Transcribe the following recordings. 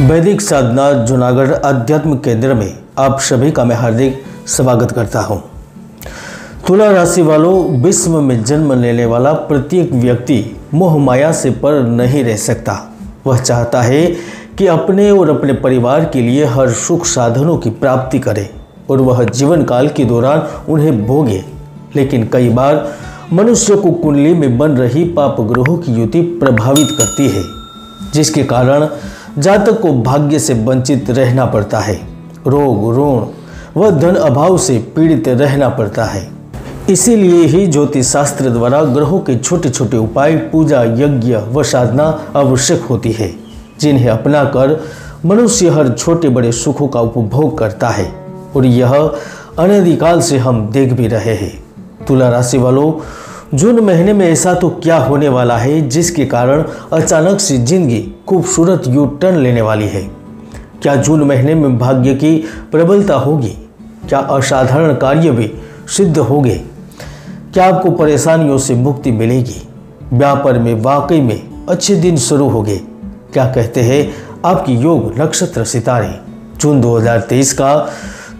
वैदिक साधना जूनागढ़ अध्यात्म केंद्र में आप सभी का मैं हार्दिक स्वागत करता हूं। तुला राशि वालों, विश्व में जन्म लेने वाला प्रत्येक व्यक्ति मोह माया से पर नहीं रह सकता। वह चाहता है कि अपने और अपने परिवार के लिए हर सुख साधनों की प्राप्ति करे और वह जीवन काल के दौरान उन्हें भोगे। लेकिन कई बार मनुष्य को कुंडली में बन रही पाप ग्रहों की युति प्रभावित करती है, जिसके कारण जातक को भाग्य से वंचित रहना पड़ता है। रोग, ऋण व धन अभाव से पीड़ित रहना पड़ता है। इसीलिए ही ज्योतिष शास्त्र द्वारा ग्रहों के छोटे छोटे उपाय, पूजा, यज्ञ व साधना आवश्यक होती है, जिन्हें अपनाकर मनुष्य हर छोटे बड़े सुखों का उपभोग करता है। और यह अनादिकाल से हम देख भी रहे हैं। तुला राशि वालों, जून महीने में ऐसा तो क्या होने वाला है जिसके कारण अचानक से जिंदगी खूबसूरत यू टर्न लेने वाली है। क्या जून महीने में भाग्य की प्रबलता होगी? क्या असाधारण कार्य भी सिद्ध होंगे? क्या आपको परेशानियों से मुक्ति मिलेगी? व्यापार में वाकई में अच्छे दिन शुरू होंगे? क्या कहते हैं आपकी योग नक्षत्र सितारे? जून 2023 का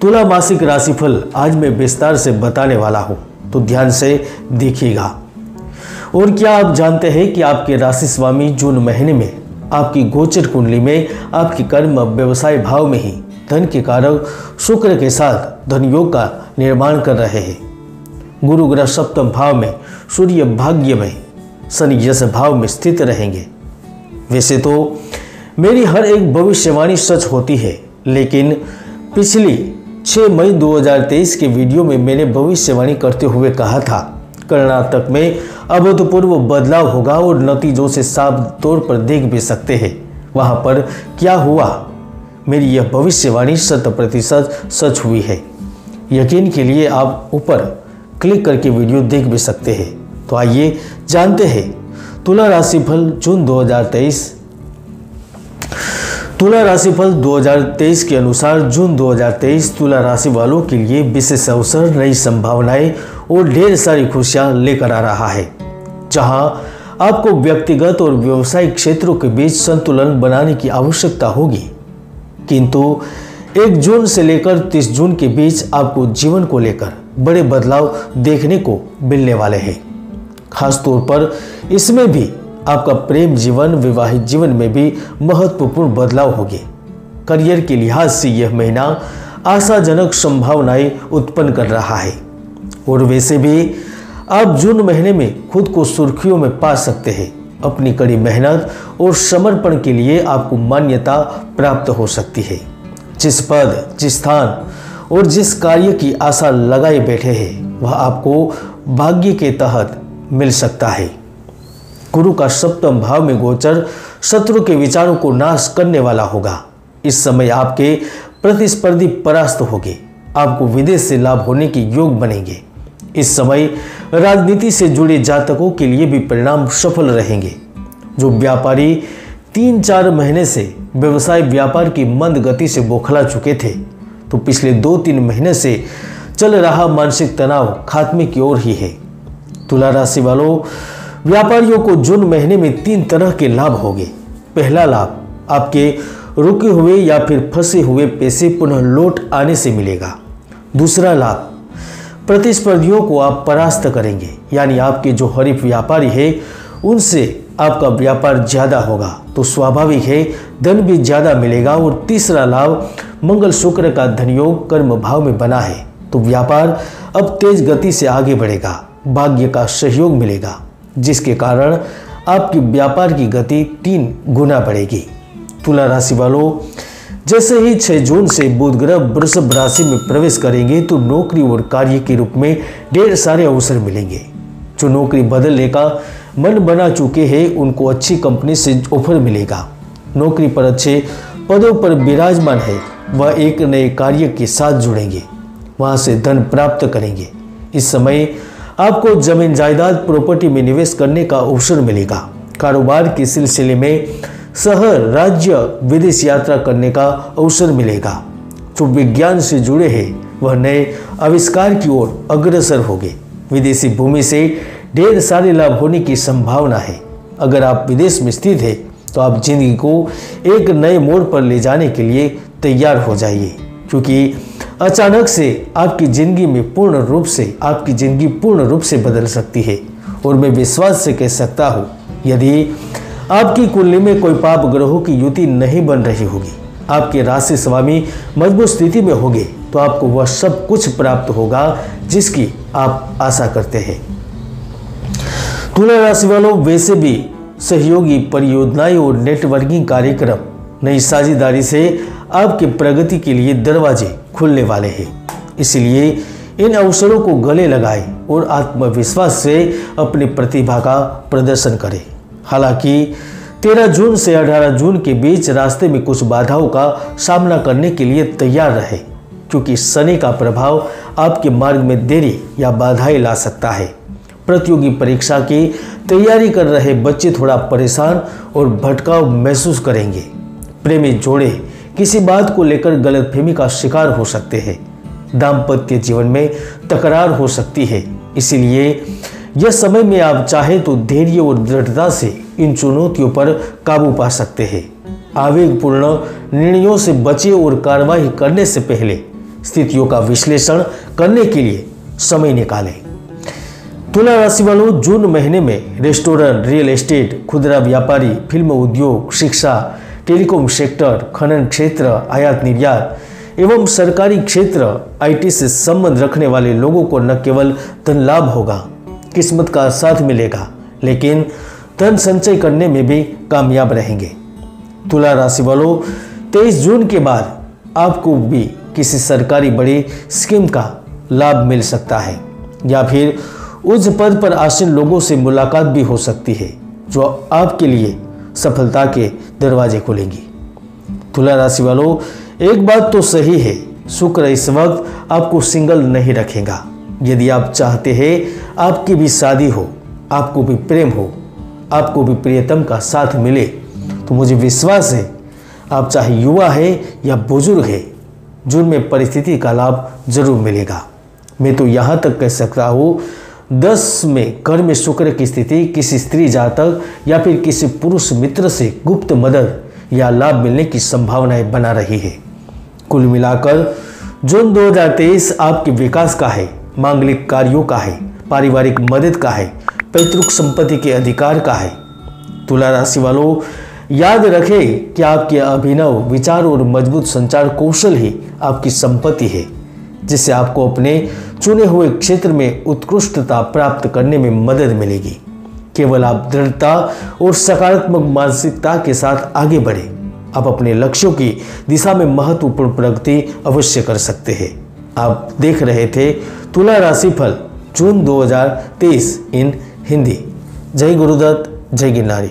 तुला मासिक राशिफल आज मैं विस्तार से बताने वाला हूँ, तो ध्यान से देखिएगा। और क्या आप जानते हैं कि आपके राशि स्वामी जून महीने में आपकी गोचर कुंडली में आपकी कर्म व्यवसाय भाव में ही धन के कारक शुक्र के साथ धन योग का निर्माण कर रहे हैं। गुरु ग्रह सप्तम भाव में, सूर्य भाग्य में, शनि यश भाव में स्थित रहेंगे। वैसे तो मेरी हर एक भविष्यवाणी सच होती है, लेकिन पिछली 6 मई 2023 के वीडियो में मैंने भविष्यवाणी करते हुए कहा था कर्नाटक में अभूतपूर्व बदलाव होगा और नतीजों से साफ तौर पर देख भी सकते हैं। वहां पर क्या हुआ? मेरी यह भविष्यवाणी 100% सच हुई है। यकीन के लिए आप ऊपर क्लिक करके वीडियो देख भी सकते हैं। तो आइए जानते हैं तुला राशिफल जून 2023। तुला राशिफल 2023 के अनुसार जून 2023 तुला राशि वालों के लिए विशेष अवसर, नई संभावनाएं और ढेर सारी खुशियां लेकर आ रहा है। जहां आपको व्यक्तिगत और व्यवसायिक क्षेत्रों के बीच संतुलन बनाने की आवश्यकता होगी, किंतु 1 जून से लेकर 30 जून के बीच आपको जीवन को लेकर बड़े बदलाव देखने को मिलने वाले हैं। खासतौर पर इसमें भी आपका प्रेम जीवन, विवाहित जीवन में भी महत्वपूर्ण बदलाव होंगे। करियर के लिहाज से यह महीना आशाजनक संभावनाएं उत्पन्न कर रहा है। और वैसे भी आप जून महीने में खुद को सुर्खियों में पा सकते हैं। अपनी कड़ी मेहनत और समर्पण के लिए आपको मान्यता प्राप्त हो सकती है। जिस पद, जिस स्थान और जिस कार्य की आशा लगाए बैठे हैं, वह आपको भाग्य के तहत मिल सकता है। गुरु का सप्तम भाव में गोचर शत्रु के विचारों को नाश करने वाला होगा। इस समय आपके प्रतिस्पर्धी परास्त होंगे। आपको विदेश से लाभ होने के योग बनेंगे। इस समय राजनीति से जुड़े जातकों के लिए भी परिणाम सफल रहेंगे। जो व्यापारी 3-4 महीने से व्यवसाय व्यापार की मंद गति से बौखला चुके थे, तो पिछले 2-3 महीने से चल रहा मानसिक तनाव खात्मे की ओर ही है। तुला राशि वालों, व्यापारियों को जून महीने में 3 तरह के लाभ होंगे। पहला लाभ आपके रुके हुए या फिर फंसे हुए पैसे पुनः लौट आने से मिलेगा। दूसरा लाभ, प्रतिस्पर्धियों को आप परास्त करेंगे, यानी आपके जो हरीफ व्यापारी है उनसे आपका व्यापार ज्यादा होगा, तो स्वाभाविक है धन भी ज्यादा मिलेगा। और तीसरा लाभ, मंगल शुक्र का धन योग कर्म भाव में बना है, तो व्यापार अब तेज गति से आगे बढ़ेगा। भाग्य का सहयोग मिलेगा, जिसके कारण आपकी व्यापार की गति 3 गुना बढ़ेगी। तुला राशि वालों, जैसे ही 6 जून से बुध ग्रह वृषभ राशि में प्रवेश करेंगे, तो नौकरी और कार्य के रूप में ढेर सारे अवसर मिलेंगे। जो नौकरी बदलने का मन बना चुके हैं, उनको अच्छी कंपनी से ऑफर मिलेगा। नौकरी पर अच्छे पदों पर विराजमान है, वह एक नए कार्य के साथ जुड़ेंगे, वहां से धन प्राप्त करेंगे। इस समय आपको जमीन जायदाद प्रॉपर्टी में निवेश करने का अवसर मिलेगा। कारोबार के सिलसिले में शहर, राज्य, विदेश यात्रा करने का अवसर मिलेगा। जो विज्ञान से जुड़े हैं, वह नए आविष्कार की ओर अग्रसर होंगे। विदेशी भूमि से ढेर सारे लाभ होने की संभावना है। अगर आप विदेश में स्थित हैं, तो तो आप जिंदगी को एक नए मोड़ पर ले जाने के लिए तैयार हो जाइए, क्योंकि अचानक से आपकी जिंदगी में पूर्ण रूप से बदल सकती है। और मैं विश्वास से कह सकता हूँ, यदि आपकी कुंडली में कोई पाप ग्रहों की युति नहीं बन रही होगी, आपके राशि स्वामी मजबूत स्थिति में होंगे, तो आपको वह सब कुछ प्राप्त होगा जिसकी आप आशा करते हैं। तुला राशि वालों, वैसे भी सहयोगी परियोजनाएं और नेटवर्किंग कार्यक्रम, नई साझेदारी से आपके प्रगति के लिए दरवाजे खुलने वाले हैं। इसलिए इन अवसरों को गले लगाएं और आत्मविश्वास से अपनी प्रतिभा का प्रदर्शन करें। हालांकि 13 जून से 18 जून के बीच रास्ते में कुछ बाधाओं का सामना करने के लिए तैयार रहे, क्योंकि शनि का प्रभाव आपके मार्ग में देरी या बाधाएं ला सकता है। प्रतियोगी परीक्षा की तैयारी कर रहे बच्चे थोड़ा परेशान और भटकाव महसूस करेंगे। प्रेमी जोड़े किसी बात को लेकर गलतफहमी का शिकार हो सकते हैं। दाम्पत्य जीवन में तकरार हो सकती है। इसीलिए यह समय में आप चाहे तो धैर्य और दृढ़ता से इन चुनौतियों पर काबू पा सकते हैं। आवेगपूर्ण निर्णयों से बचे और कार्रवाई करने से पहले स्थितियों का विश्लेषण करने के लिए समय निकालें। तुला राशि वालों, जून महीने में रेस्टोरेंट, रियल एस्टेट, खुदरा व्यापारी, फिल्म उद्योग, शिक्षा, टेलीकॉम सेक्टर, खनन क्षेत्र, आयात निर्यात एवं सरकारी क्षेत्र, IT से संबंध रखने वाले लोगों को न केवल धन लाभ होगा, किस्मत का साथ मिलेगा, लेकिन धन संचय करने में भी कामयाब रहेंगे। तुला राशि वालों, 23 जून के बाद आपको भी किसी सरकारी बड़ी स्कीम का लाभ मिल सकता है, या फिर उच्च पद पर आसीन लोगों से मुलाकात भी हो सकती है, जो आपके लिए सफलता के दरवाजे खोलेंगी। तुला राशि वालों, एक बात तो सही है, शुक्र इस वक्त आपको सिंगल नहीं रखेगा। यदि आप चाहते हैं आपकी भी शादी हो, आपको भी प्रेम हो, आपको भी प्रियतम का साथ मिले, तो मुझे विश्वास है आप चाहे युवा है या बुजुर्ग है, जून में परिस्थिति का लाभ जरूर मिलेगा। मैं तो यहाँ तक कह सकता हूँ, 10 में घर में शुक्र की स्थिति किसी स्त्री जातक या फिर किसी पुरुष मित्र से गुप्त मदद या लाभ मिलने की संभावनाएं बना रही है। कुल मिलाकर जून 2023 आपके विकास का है, मांगलिक कार्यों का है, पारिवारिक मदद का है, पैतृक संपत्ति के अधिकार का है। तुला राशि वालों, याद रखें कि आपके अभिनव विचार और मजबूत संचार कौशल ही आपकी संपत्ति है, जिससे आपको अपने चुने हुए क्षेत्र में उत्कृष्टता प्राप्त करने में मदद मिलेगी। केवल आप दृढ़ता और सकारात्मक मानसिकता के साथ आगे बढ़े, आप अपने लक्ष्यों की दिशा में महत्वपूर्ण प्रगति अवश्य कर सकते हैं। आप देख रहे थे तुला राशिफल जून 2023 इन हिंदी। जय गुरुदत्त, जय गिरनारी।